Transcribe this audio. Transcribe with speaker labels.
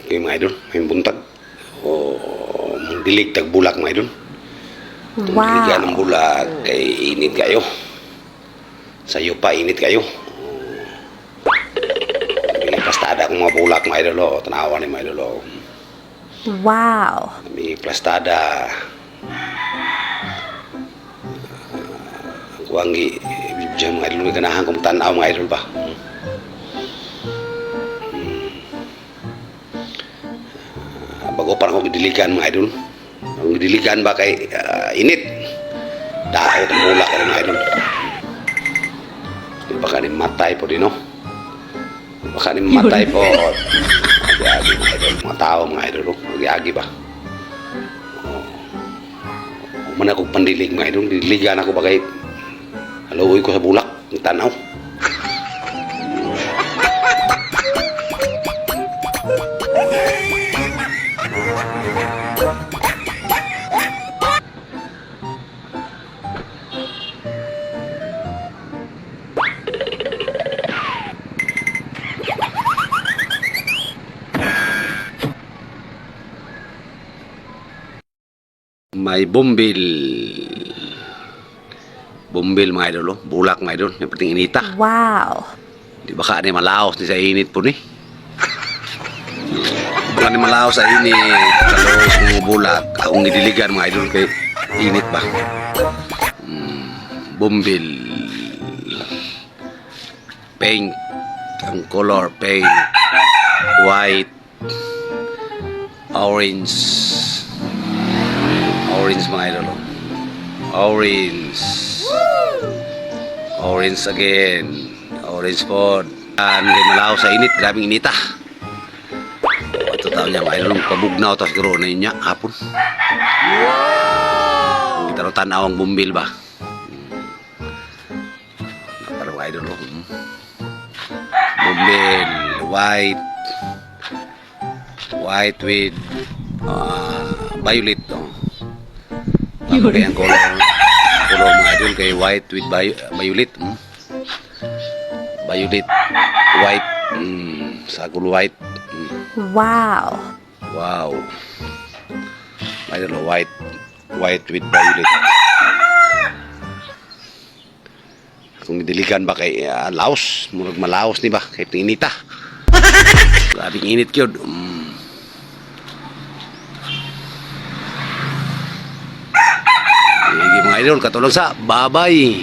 Speaker 1: kay mga idol, may buntag o dilig tag bulak mga idol. Diligan ng bulak kay init kayo. Sayo pa init kayo. Plastada kong mga bulak mga idol, tanawa ni mga idol.
Speaker 2: Wow.
Speaker 1: May plastada. Kuang gi diyan mga idol, ganahan kong tanaw mga idol ba. Bago pa ako gidiligan mga idol. Ang gidiligan ba kay init. Daot ang bulak ka rin mga idol. Di baka rin matay po din, no? Baka rin matay po. Agi-agi mga idol. Mga tao mga idol, no? Agi-agi ba? Man ako pandilig mga idol. Diligan ako ba kay haluoy ko sa bulak. Ang tanaw. May bumbil. Bumbil mga idol, oh. Bulak mga idol. Yung pating inita.
Speaker 2: Wow.
Speaker 1: Di ba ka ni malaos ni sa init po ni? Baka ni malaos sa init. Kalos ng bulak. Akong nidiligan mga idol kay init ba? Bumbil. Pink. Ang color pink. White. Orange. Orange mga idol. Orange. Orange again. Orange pod. Hindi malaw sa init. Grabing inita. Ito tao niya mga idol. Pabugnaw ito siguro na niya. Hapon. Kita rin tanaw ang bumbil ba? Parang mga idol. Bumbil. White. White with violet. Kaya ang color mga idol kay white with violet. Violet, white, sagol white.
Speaker 2: Wow.
Speaker 1: Wow. Idol, white with violet. Kung diligan ba kay laos, murag malaos ni ba kay tinita. Grabing init kyod. Mga idol, katulong sa babay.